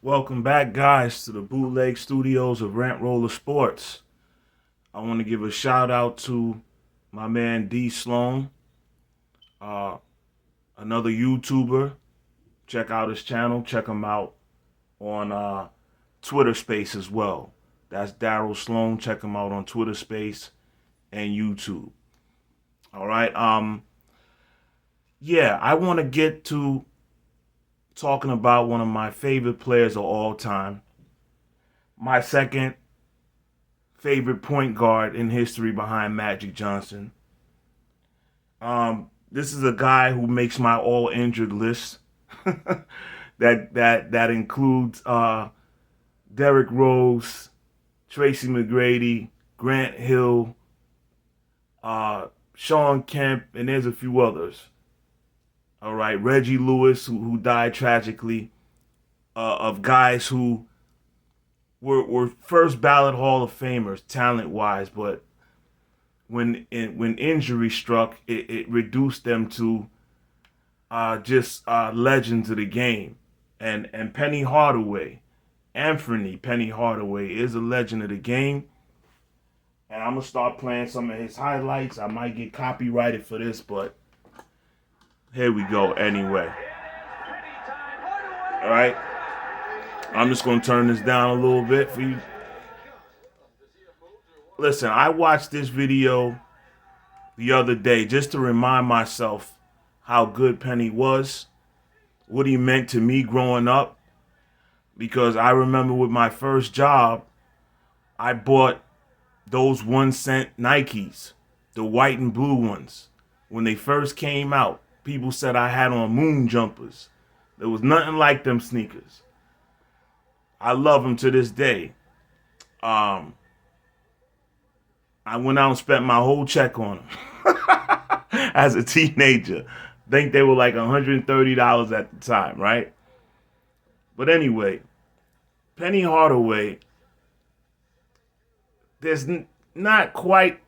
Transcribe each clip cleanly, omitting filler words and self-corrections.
Welcome back, guys, to the Bootleg Studios of Rant Roller Sports. I want to give a shout out to my man D Sloan, uh, another YouTuber. Check out his channel. Check him out on Twitter Space as well. That's Daryl Sloan. Check him out on Twitter Space and YouTube. All right. Yeah, I want to get to talking about one of my favorite players of all time. My second favorite point guard in history behind Magic Johnson. This is a guy who makes my all injured list. that includes Derrick Rose, Tracy McGrady, Grant Hill, Sean Kemp, and there's a few others. All right, Reggie Lewis, who died tragically, of guys who were first ballot Hall of Famers talent wise, but when injury struck, it reduced them to just legends of the game. And Penny Hardaway, Anthony Penny Hardaway, is a legend of the game. And I'm gonna start playing some of his highlights. I might get copyrighted for this, but here we go anyway. All right. I'm just going to turn this down a little bit for you. Listen, I watched this video the other day just to remind myself how good Penny was, what he meant to me growing up. Because I remember with my first job, I bought those 1 cent Nikes, the white and blue ones. When they first came out, people said I had on moon jumpers. There was nothing like them sneakers. I love them to this day. I went out and spent my whole check on them as a teenager. Think they were like $130 at the time, right? But anyway, Penny Hardaway, there's not quite,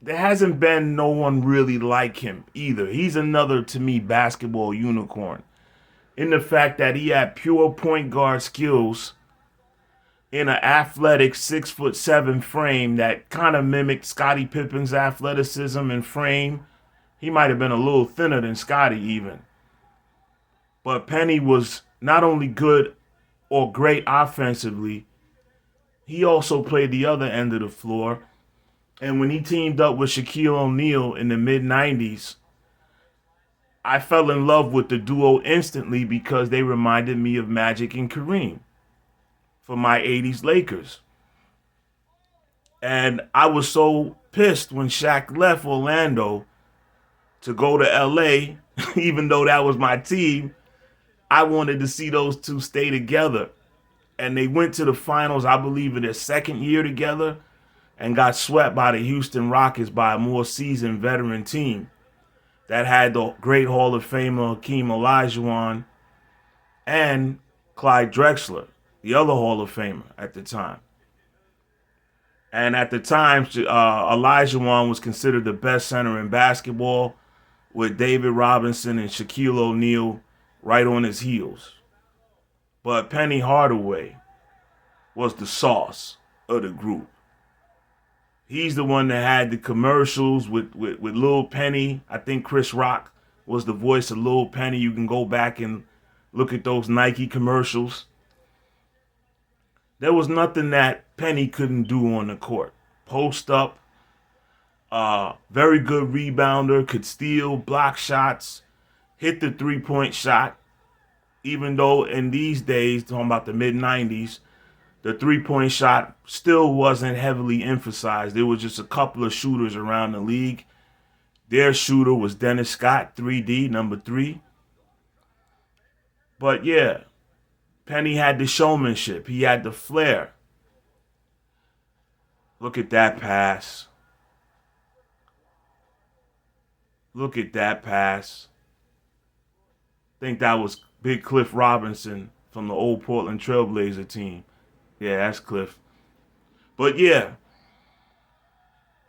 there hasn't been no one really like him either. He's another, to me, basketball unicorn in the fact that he had pure point guard skills in an athletic 6'7" frame that kind of mimicked Scottie Pippen's athleticism and frame. He might have been a little thinner than Scottie even. But Penny was not only good or great offensively, he also played the other end of the floor. And when he teamed up with Shaquille O'Neal in the mid-90s, I fell in love with the duo instantly because they reminded me of Magic and Kareem for my 80s Lakers. And I was so pissed when Shaq left Orlando to go to LA, even though that was my team. I wanted to see those two stay together. And they went to the finals, I believe, in their second year together and got swept by the Houston Rockets by a more seasoned veteran team that had the great Hall of Famer Hakeem Olajuwon and Clyde Drexler, the other Hall of Famer at the time. And at the time, Olajuwon was considered the best center in basketball, with David Robinson and Shaquille O'Neal right on his heels. But Penny Hardaway was the sauce of the group. He's the one that had the commercials with Lil Penny. I think Chris Rock was the voice of Lil Penny. You can go back and look at those Nike commercials. There was nothing that Penny couldn't do on the court. Post up, very good rebounder, could steal, block shots, hit the three-point shot. Even though in these days, talking about the mid-90s, the three-point shot still wasn't heavily emphasized. There was just a couple of shooters around the league. Their shooter was Dennis Scott, 3D, number 3. But yeah, Penny had the showmanship. He had the flair. Look at that pass. Look at that pass. I think that was Big Cliff Robinson from the old Portland Trailblazer team. Yeah, that's Cliff. But yeah,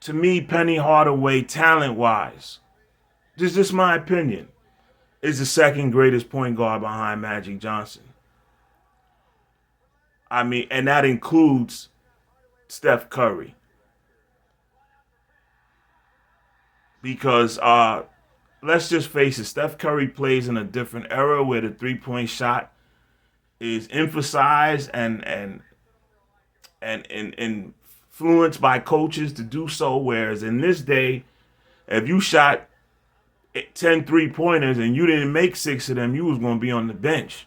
to me, Penny Hardaway, talent-wise, this is just my opinion, is the second greatest point guard behind Magic Johnson. I mean, and that includes Steph Curry. Because let's just face it, Steph Curry plays in a different era where the three-point shot is emphasized and influenced by coaches to do so. Whereas in this day, if you shot 10 3-pointers and you didn't make 6 of them, you was going to be on the bench.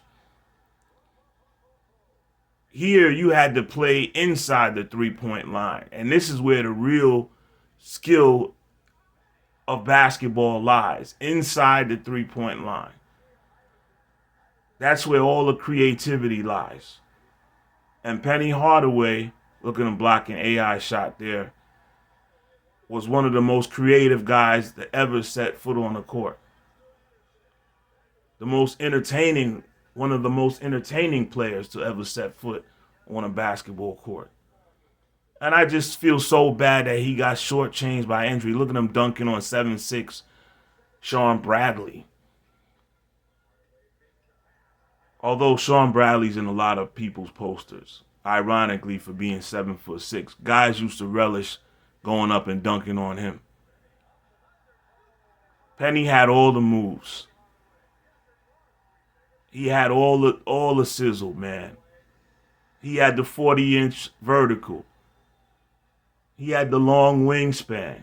Here, you had to play inside the three-point line. And this is where the real skill of basketball lies, inside the three-point line. That's where all the creativity lies. And Penny Hardaway, look at him blocking AI shot there, was one of the most creative guys that ever set foot on the court. One of the most entertaining players to ever set foot on a basketball court. And I just feel so bad that he got shortchanged by injury. Look at him dunking on 7'6" Sean Bradley. Although Sean Bradley's in a lot of people's posters, ironically for being 7'6", guys used to relish going up and dunking on him. Penny had all the moves. He had all the sizzle, man. He had the 40-inch vertical. He had the long wingspan.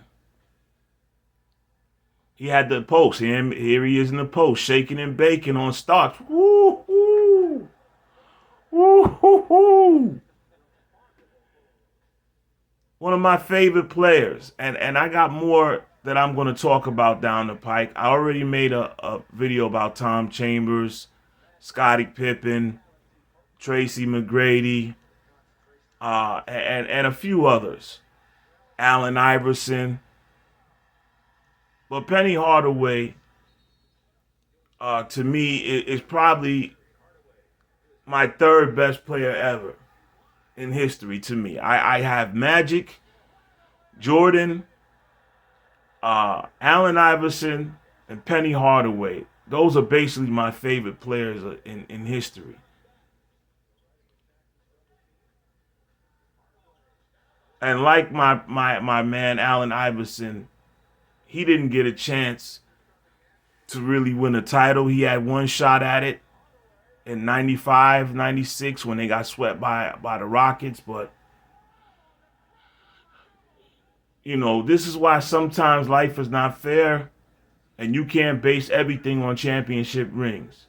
He had the post. Here he is in the post, shaking and baking on Starks. Woo-hoo! Woo-hoo-hoo! One of my favorite players. And I got more that I'm going to talk about down the pike. I already made a video about Tom Chambers, Scottie Pippen, Tracy McGrady, and a few others. Allen Iverson. But Penny Hardaway, to me, is probably my third best player ever in history to me. I have Magic, Jordan, Allen Iverson, and Penny Hardaway. Those are basically my favorite players in history. And like my man Allen Iverson, he didn't get a chance to really win a title. He had one shot at it in 95, 96 when they got swept by the Rockets. But, you know, this is why sometimes life is not fair and you can't base everything on championship rings.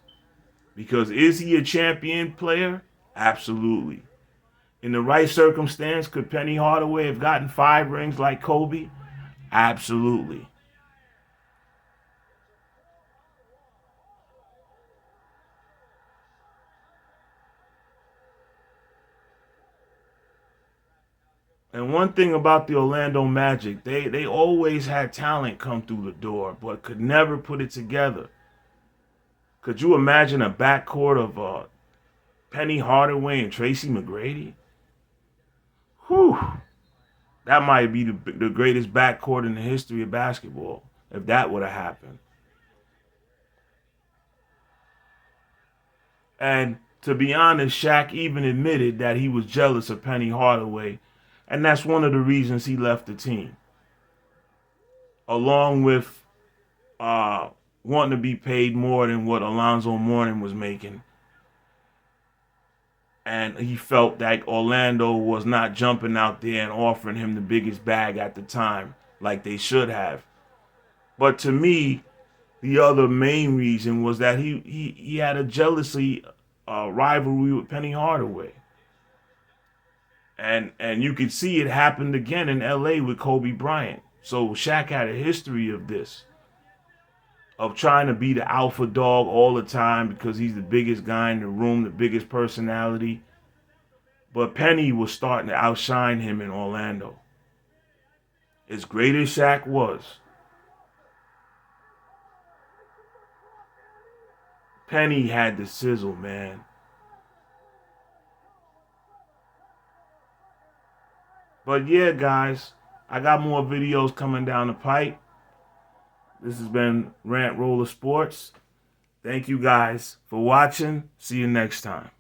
Because is he a champion player? Absolutely. In the right circumstance, could Penny Hardaway have gotten 5 rings like Kobe? Absolutely. And one thing about the Orlando Magic, they always had talent come through the door, but could never put it together. Could you imagine a backcourt of Penny Hardaway and Tracy McGrady? Whew. That might be the greatest backcourt in the history of basketball, if that would have happened. And to be honest, Shaq even admitted that he was jealous of Penny Hardaway, and that's one of the reasons he left the team. Along with wanting to be paid more than what Alonzo Mourning was making. And he felt that Orlando was not jumping out there and offering him the biggest bag at the time like they should have. But to me, the other main reason was that he had a jealousy rivalry with Penny Hardaway. And you could see it happened again in LA with Kobe Bryant. So Shaq had a history of this, of trying to be the alpha dog all the time because he's the biggest guy in the room, the biggest personality. But Penny was starting to outshine him in Orlando. As great as Shaq was, Penny had the sizzle, man. But yeah, guys, I got more videos coming down the pipe. This has been Rant Roller Sports. Thank you guys for watching. See you next time.